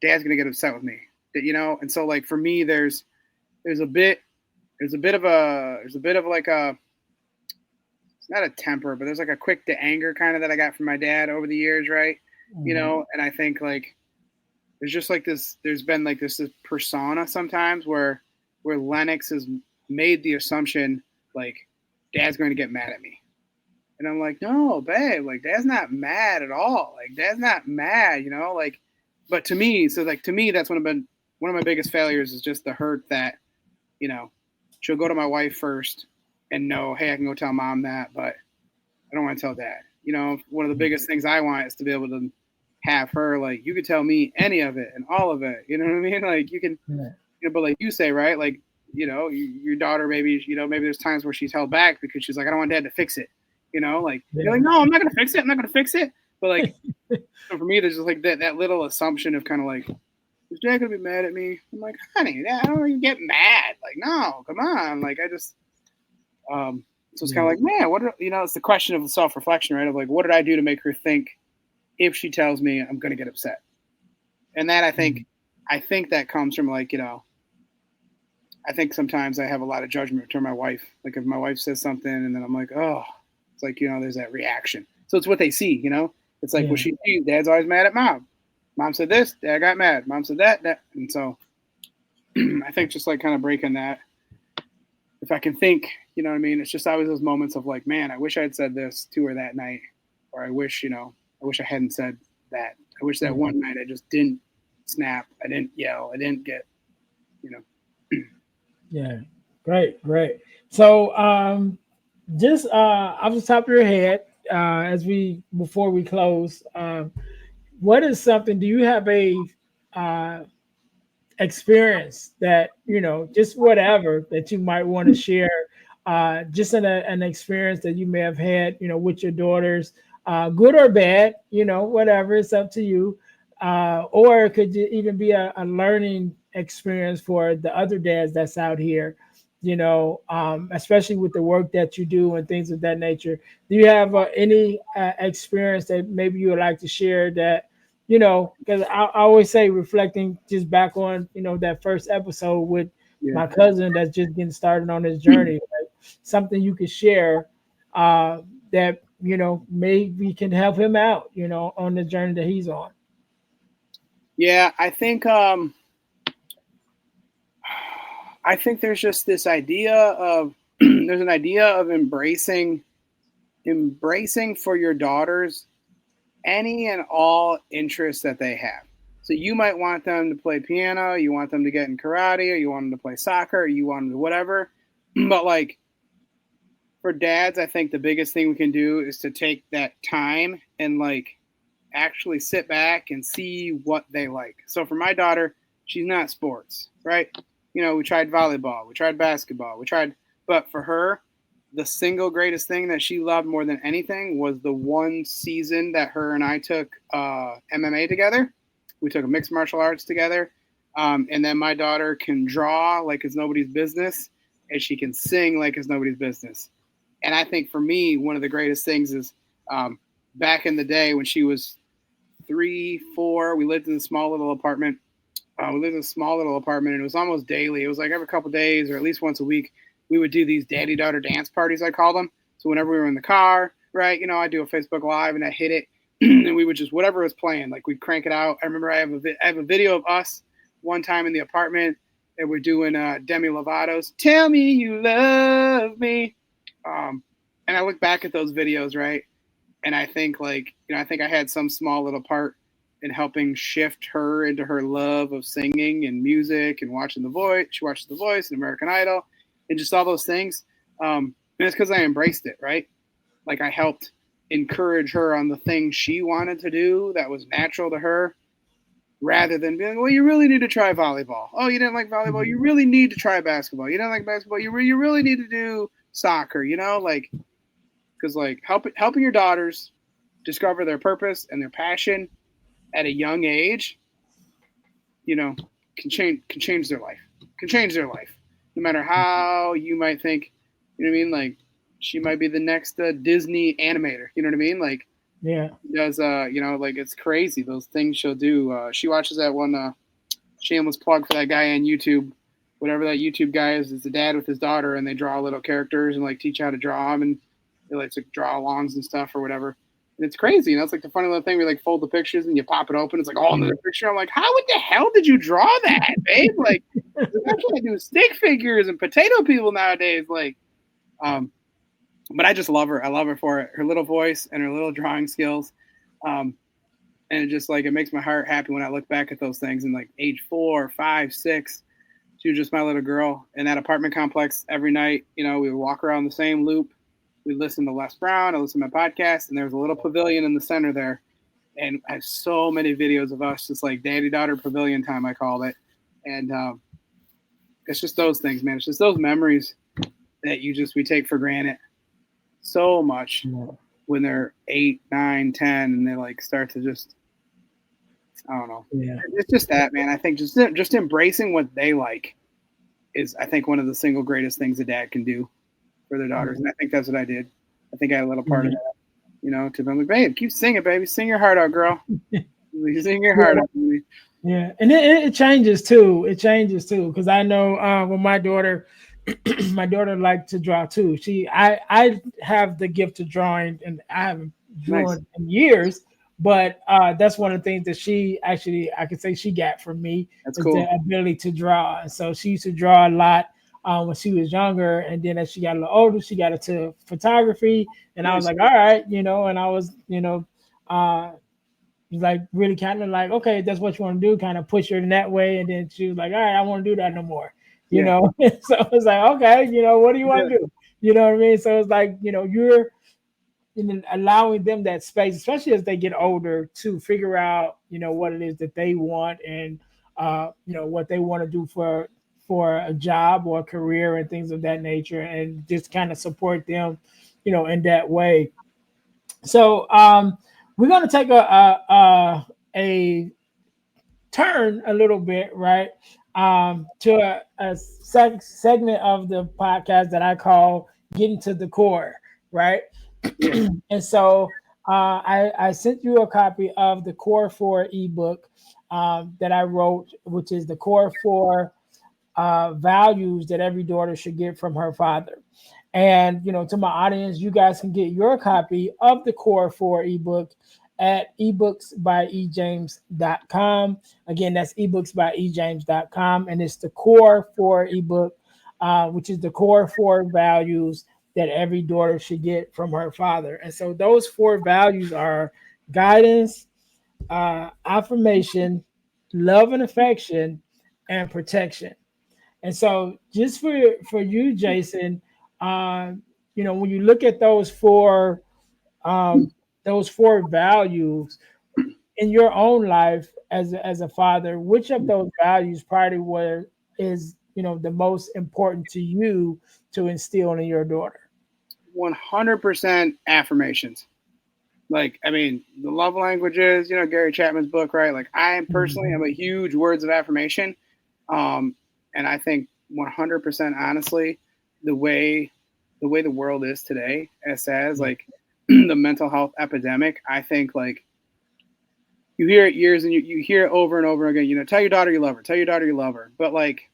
Dad's gonna get upset with me. And so like for me, there's a bit of like a, it's not a temper, but there's like a quick to anger kind of that I got from my dad over the years, right? And I think like there's just like this. There's been like this persona sometimes where Lennox has made the assumption like Dad's going to get mad at me, and I'm like, no, babe, like Dad's not mad at all. Like Dad's not mad, like. But to me, that's one of my biggest failures is just the hurt that, you know, she'll go to my wife first and know, hey, I can go tell mom that, but I don't want to tell dad. One of the biggest things I want is to be able to have her, like, you could tell me any of it and all of it. You know what I mean? Like, you can, Yeah. but like you say, right? Like, your daughter, maybe, maybe there's times where she's held back because she's like, I don't want dad to fix it. Like, you're like, Yeah. no, I'm not going to fix it. I'm not going to fix it. But like, so for me, there's just like that little assumption of kind of like, is dad going to be mad at me? I'm like, honey, I don't even get mad. Like, no, come on. Like, I just, so it's kind of Yeah. like, man, it's the question of self reflection, right? Of like, what did I do to make her think if she tells me I'm going to get upset? And that I think that comes from like, I think sometimes I have a lot of judgment toward my wife. Like if my wife says something and then I'm like, oh, it's like, there's that reaction. So it's what they see. It's like what Yeah. she sees. Dad's always mad at mom. Mom said this, dad got mad. Mom said that. And so I think just like kind of breaking that, if I can think, you know what I mean? It's just always those moments of like, man, I wish I had said this to her that night. Or I wish I hadn't said that. I wish that Yeah. one night I just didn't snap. I didn't yell. I didn't get, you know. Yeah. Great. Great. So, just off the top of your head, as we before we close, what is something? Do you have a uh, experience that just whatever that you might want to share, just an experience that you may have had, with your daughters, good or bad, whatever, it's up to you. Or it could even be a learning experience for the other dads that's out here, especially with the work that you do and things of that nature. Do you have any experience that maybe you would like to share that, because I always say, reflecting just back on, that first episode with Yeah. my cousin that's just getting started on his journey, like something you could share that, maybe can help him out, on the journey that he's on. Yeah, I think there's just this idea of there's an idea of embracing for your daughters any and all interests that they have. So you might want them to play piano, you want them to get in karate, or you want them to play soccer, or you want them to whatever. But like for dads, I think the biggest thing we can do is to take that time and like actually sit back and see what they like. So for my daughter, she's not sports, right? We tried volleyball, we tried basketball, but for her, the single greatest thing that she loved more than anything was the one season that her and I took MMA together. We took a mixed martial arts together. And then my daughter can draw like it's nobody's business, and she can sing like it's nobody's business. And I think for me, one of the greatest things is back in the day when she was 3, 4, we lived in a small little apartment. And it was almost daily. It was like every couple of days or at least once a week. We would do these daddy-daughter dance parties, I call them. So whenever we were in the car, right, I do a Facebook Live and I hit it, and we would just whatever was playing, like we'd crank it out. I remember I have a video of us one time in the apartment, and we're doing Demi Lovato's "Tell Me You Love Me," and I look back at those videos, right, and I think like I think I had some small little part in helping shift her into her love of singing and music and watching The Voice. She watches The Voice and American Idol and just all those things. And it's because I embraced it, right? Like I helped encourage her on the things she wanted to do that was natural to her, rather than being, well, you really need to try volleyball. Oh, you didn't like volleyball? You really need to try basketball. You don't like basketball? You really need to do soccer, like, because like helping your daughters discover their purpose and their passion at a young age, you know, can change their life. Can change their life. No matter how you might think, you know what I mean? Like she might be the next Disney animator. You know what I mean? Like Yeah. does like it's crazy those things she'll do. She watches that one shameless plug for that guy on YouTube. Whatever that YouTube guy is the dad with his daughter, and they draw little characters and like teach how to draw them, and they like to draw alongs and stuff or whatever. And it's crazy. It's like the funny little thing where you like fold the pictures and you pop it open. It's like all another picture. I'm like, how in the hell did you draw that, babe? Like, that's what I do stick figures and potato people nowadays. Like, but I just love her. I love her for it. Her little voice and her little drawing skills. And it just like it makes my heart happy when I look back at those things. And like age 4, 5, 6, she was just my little girl in that apartment complex every night. We would walk around the same loop. We listened to Les Brown. I listened to my podcast, and there was a little pavilion in the center there. And I have so many videos of us, just like daddy daughter pavilion time, I called it. And it's just those things, man. It's just those memories that we take for granted so much when they're 8, 9, 10, and they like start to just, I don't know. Yeah. It's just that, man. I think just embracing what they like is, I think, one of the single greatest things a dad can do for their daughters. And I think that's what I did. I think I had a little part of that, to them. Like, babe, keep singing, baby. Sing your heart out, girl. Sing your heart out, baby. Yeah, and it changes too. It changes too because I know when my daughter, my daughter liked to draw too. I have the gift of drawing, and I haven't Nice. drawn in years. But that's one of the things that she actually, I could say, she got from me That's is cool. the ability to draw. And so she used to draw a lot when she was younger, and then as she got a little older, she got into photography. And I was Nice. like, all right, and I was, uh, like really kind of like, okay, that's what you want to do, kind of push her in that way. And then she was like, all right, I want to do that no more, Yeah. So it's like, okay, what do you want Yeah. to do? You know what I mean? So it's like, you're allowing them that space, especially as they get older, to figure out, what it is that they want and, what they want to do for a job or a career and things of that nature, and just kind of support them, in that way. So we're going to take a turn a little bit, right? To a segment of the podcast that I call "Getting to the Core," right? Yeah. And so I sent you a copy of the Core 4 ebook that I wrote, which is the Core 4 values that every daughter should get from her father. And, to my audience, you guys can get your copy of the Core 4 ebook at ebooksbyejames.com. Again, that's ebooksbyejames.com. And it's the Core 4 ebook, which is the Core 4 values that every daughter should get from her father. And so those 4 values are guidance, affirmation, love and affection, and protection. And so, just for you, Jason, when you look at those four values in your own life as a father, which of those values probably were is the most important to you to instill in your daughter? 100% affirmations. Like, I mean, the love languages, Gary Chapman's book, right? Like, I am personally, I'm a huge words of affirmation. Um, and I think 100% honestly, the way the world is today, as says, like the mental health epidemic, I think like you hear it years and you hear it over and over again, tell your daughter you love her, tell your daughter you love her. But like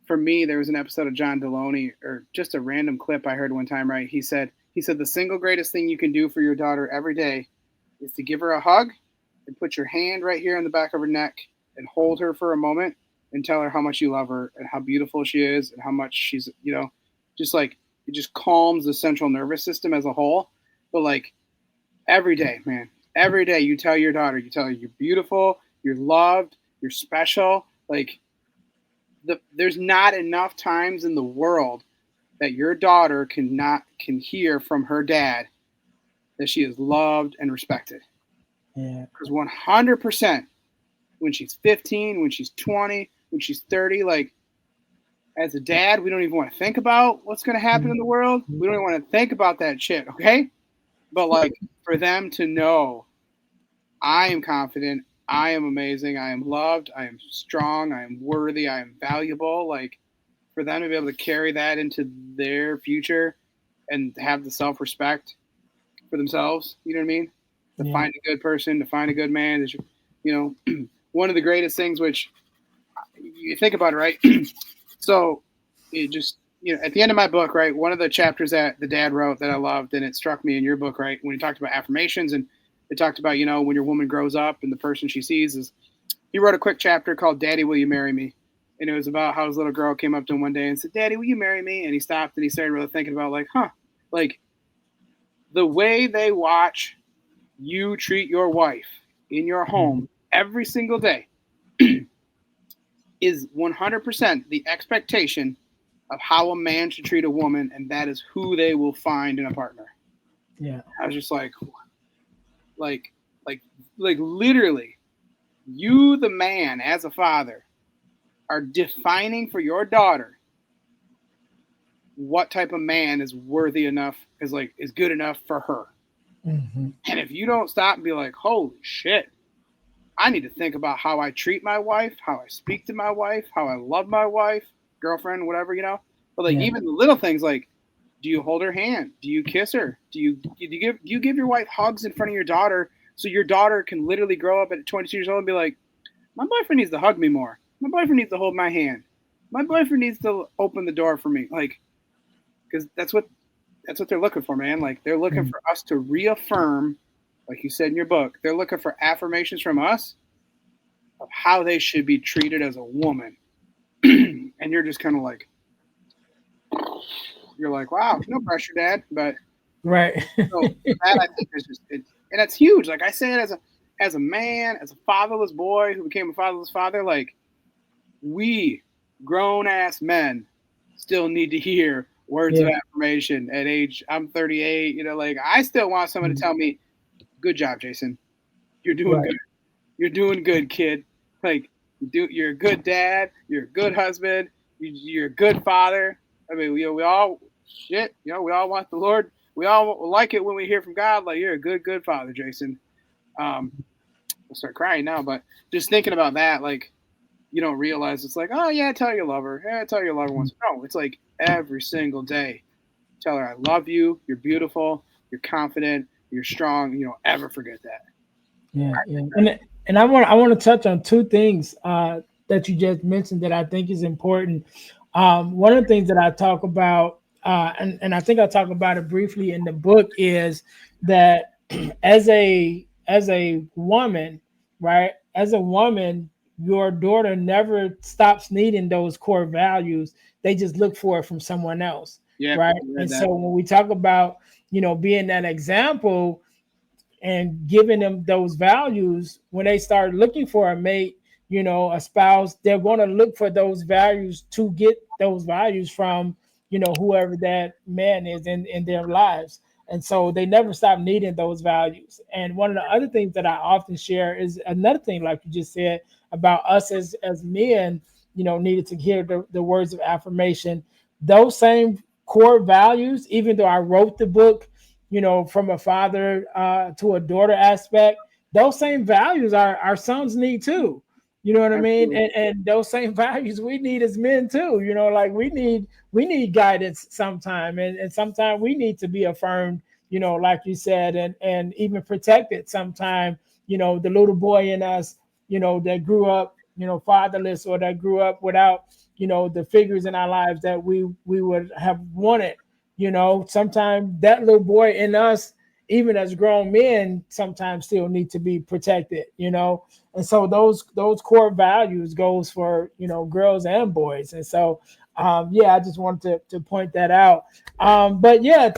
for me, there was an episode of John Deloney, or just a random clip I heard one time, right? He said the single greatest thing you can do for your daughter every day is to give her a hug and put your hand right here in the back of her neck and hold her for a moment and tell her how much you love her and how beautiful she is and how much she's, just like it just calms the central nervous system as a whole. But like every day, man, every day you tell your daughter, you tell her you're beautiful, you're loved, you're special. Like there's not enough times in the world that your daughter can hear from her dad that she is loved and respected. Yeah. Because 100%, when she's 15, when she's 20, when she's 30, like as a dad, we don't even want to think about what's going to happen in the world. We don't even want to think about that shit, okay? But like for them to know, I am confident, I am amazing, I am loved, I am strong, I am worthy, I am valuable. Like for them to be able to carry that into their future and have the self respect for themselves, you know what I mean? To find a good person, to find a good man, is, one of the greatest things, which you think about it, right? So it just, at the end of my book, right, one of the chapters that the dad wrote that I loved, and it struck me in your book, right, when he talked about affirmations, and it talked about, when your woman grows up and the person she sees is, he wrote a quick chapter called Daddy, Will You Marry Me? And it was about how his little girl came up to him one day and said, Daddy, will you marry me? And he stopped and he started really thinking about like, like the way they watch you treat your wife in your home every single day is 100% the expectation of how a man should treat a woman, and that is who they will find in a partner. Yeah. I was just like, like literally, you, the man, as a father, are defining for your daughter what type of man is worthy enough, is good enough for her. Mm-hmm. And if you don't stop and be like, holy shit, I need to think about how I treat my wife, how I speak to my wife, how I love my wife, girlfriend, whatever, But like Yeah. even the little things, like, do you hold her hand? Do you kiss her? Do you give your wife hugs in front of your daughter so your daughter can literally grow up at 22 years old and be like, my boyfriend needs to hug me more. My boyfriend needs to hold my hand. My boyfriend needs to open the door for me. Like, because that's what they're looking for, man. Like they're looking for us to reaffirm, like you said in your book, they're looking for affirmations from us of how they should be treated as a woman. And you're just kind of like, you're like, wow, no pressure, Dad. But Right. so that I think is just and it's huge. Like I say it as a man, as a fatherless boy who became a fatherless father. Like we grown ass men still need to hear words of Yeah. affirmation at age. I'm 38. Like I still want someone to tell me, "Good job, Jason. You're doing Right. good. You're doing good, kid. Like you're a good dad. You're a good husband. You're a good father. I mean, we all shit. We all want the Lord. We all like it when we hear from God. Like you're a good father, Jason. I'll start crying now, but just thinking about that, like you don't realize it's like, oh yeah, tell your lover, yeah, tell your lover once. No, it's like every single day. Tell her I love you. You're beautiful. You're confident. You're strong. You don't ever forget that. Yeah, yeah, and I want to touch on two things that you just mentioned that I think is important. One of the things that I talk about, and I think I talk about it briefly in the book, is that as a woman, right? As a woman, your daughter never stops needing those core values. They just look for it from someone else, Yeah, right? I read And that. so when we talk about being that example and giving them those values, when they start looking for a mate, a spouse, they're going to look for those values to get those values from whoever that man is in their lives. And so they never stop needing those values. And one of the other things that I often share is another thing, like you just said, about us as men, needed to hear the words of affirmation. Those same core values, even though I wrote the book from a father to a daughter aspect, those same values our sons need too. You know what I mean? Absolutely. And those same values we need as men too. Like we need guidance sometime, and sometimes we need to be affirmed. Like you said, and even protected. Sometime, the little boy in us, that grew up, fatherless, or that grew up without, the figures in our lives that we would have wanted. Sometimes that little boy in us, even as grown men, sometimes still need to be protected. And so those core values goes for girls and boys. And so yeah, I just wanted to point that out. But yeah,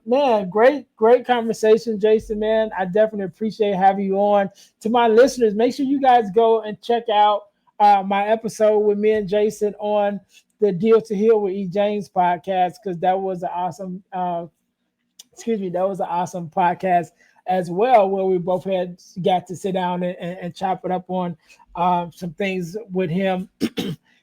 man, great conversation, Jason, man. I definitely appreciate having you on. To my listeners, make sure you guys go and check out my episode with me and Jason on the Deal to Heal with E. James podcast, because that was an awesome that was an awesome podcast as well, where we both got to sit down and chop it up on some things with him,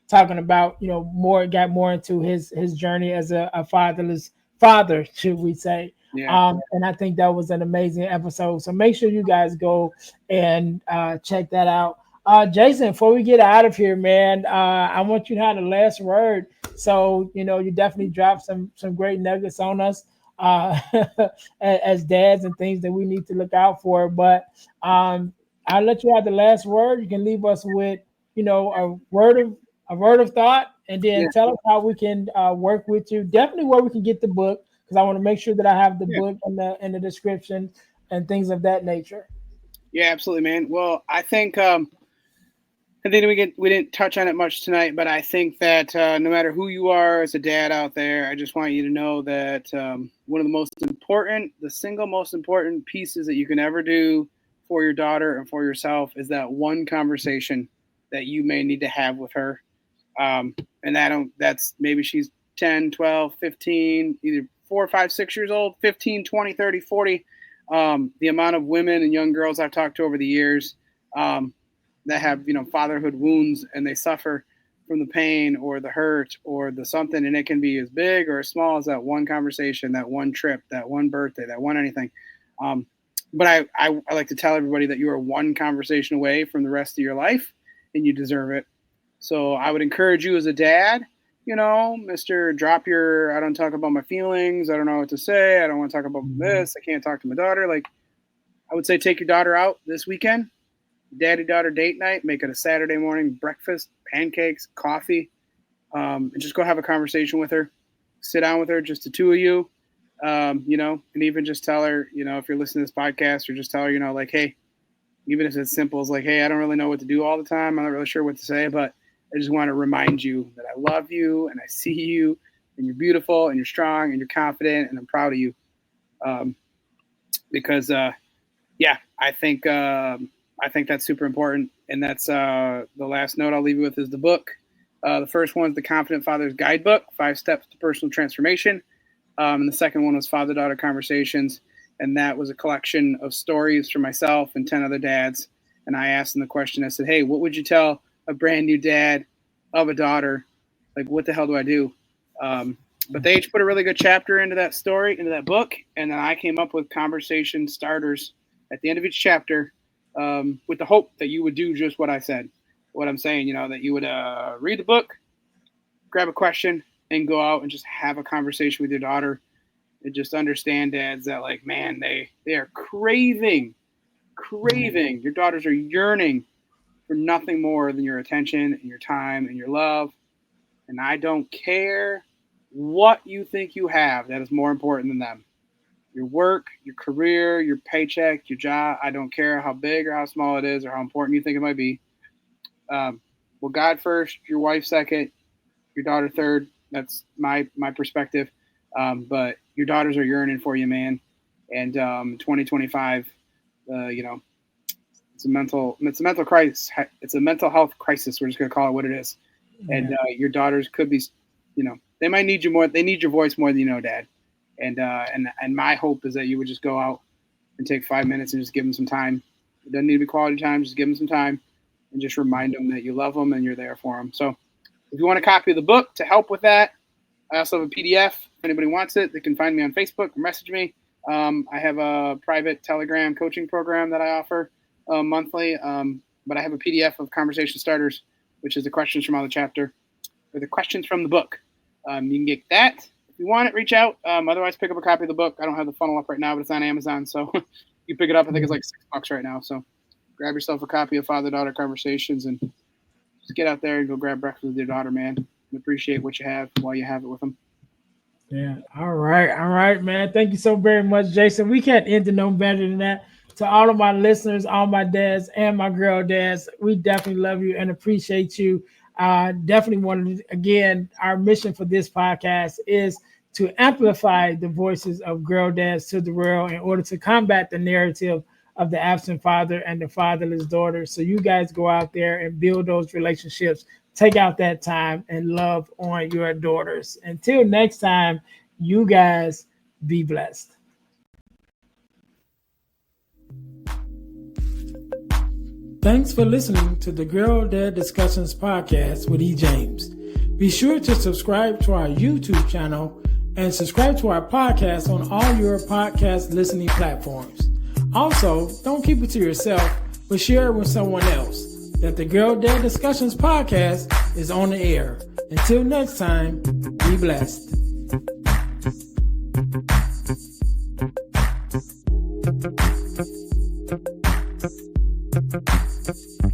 talking about got more into his journey as a fatherless father, should we say. Yeah. And I think that was an amazing episode. So make sure you guys go and check that out. Jason, before we get out of here, man, I want you to have the last word. So you definitely dropped some great nuggets on us uh, as dads, and things that we need to look out for. But I'll let you have the last word. You can leave us with a word of thought, and Yeah. then tell us how we can work with you. Definitely where we can get the book, because I want to make sure that I have the Yeah. book in the description and things of that nature. Yeah. Absolutely, man. Well, I think we didn't touch on it much tonight, but I think that no matter who you are as a dad out there, I just want you to know that one of the single most important pieces that you can ever do for your daughter and for yourself is that one conversation that you may need to have with her. And that's maybe she's 10, 12, 15, either 4, 5, 6 years old, 15, 20, 30, 40. The amount of women and young girls I've talked to over the years, that have fatherhood wounds, and they suffer from the pain or the hurt or the something, and it can be as big or as small as that one conversation, that one trip, that one birthday, that one anything. But I like to tell everybody that you are one conversation away from the rest of your life, and you deserve it. So I would encourage you as a dad, Mr. Drop your, I don't talk about my feelings. I don't know what to say. I don't want to talk about this. I can't talk to my daughter. Like, I would say take your daughter out this weekend, daddy-daughter date night, make it a Saturday morning breakfast, pancakes, coffee, and just go have a conversation with her. Sit down with her, just the two of you, and even just tell her, if you're listening to this podcast, or just tell her, like, hey, even if it's as simple as like, hey, I don't really know what to do all the time. I'm not really sure what to say, but I just want to remind you that I love you and I see you and you're beautiful and you're strong and you're confident and I'm proud of you. Because I think that's super important. And that's the last note I'll leave you with is the book. The first one is The Confident Father's Guidebook, 5 Steps to Personal Transformation. And the second one was Father-Daughter Conversations. And that was a collection of stories from myself and 10 other dads. And I asked them the question, I said, hey, what would you tell a brand new dad of a daughter? Like, what the hell do I do? But they each put a really good chapter into that story, into that book. And then I came up with conversation starters at the end of each chapter with the hope that you would do just what I said, what I'm saying, that you would read the book, grab a question, and go out and just have a conversation with your daughter. And just understand, dads, that like, man, they are craving. Your daughters are yearning for nothing more than your attention and your time and your love. And I don't care what you think you have that is more important than them. Your work, your career, your paycheck, your job. I don't care how big or how small it is or how important you think it might be. Well, God first, your wife second, your daughter third. That's my perspective. But your daughters are yearning for you, man. And 2025, it's a mental crisis. It's a mental health crisis. We're just gonna call it what it is. Yeah. And your daughters could be, they might need you more. They need your voice more than Dad. And my hope is that you would just go out and take 5 minutes and just give them some time. It doesn't need to be quality time. Just give them some time and just remind them that you love them and you're there for them. So if you want a copy of the book to help with that, I also have a PDF. If anybody wants it, they can find me on Facebook or message me. I have a private Telegram coaching program that I offer monthly. But I have a PDF of conversation starters, which is the questions from all the chapter, or the questions from the book. You can get that. If you want it, reach out. Otherwise, pick up a copy of the book. I don't have the funnel up right now, but it's on Amazon. So you pick it up. I think it's like $6 right now. So grab yourself a copy of Father-Daughter Conversations and just get out there and go grab breakfast with your daughter, man. And appreciate what you have while you have it with them. Yeah. All right, man. Thank you so very much, Jason. We can't end it no better than that. To all of my listeners, all my dads and my girl dads, we definitely love you and appreciate you. Definitely wanted to, again, our mission for this podcast is to amplify the voices of girl dads to the world in order to combat the narrative of the absent father and the fatherless daughter. So you guys go out there and build those relationships, take out that time and love on your daughters. Until next time, you guys be blessed. Thanks for listening to the Girl Dad Discussions podcast with E. James. Be sure to subscribe to our YouTube channel and subscribe to our podcast on all your podcast listening platforms. Also, don't keep it to yourself, but share it with someone else. That the Girl Dad Discussions podcast is on the air. Until next time, be blessed.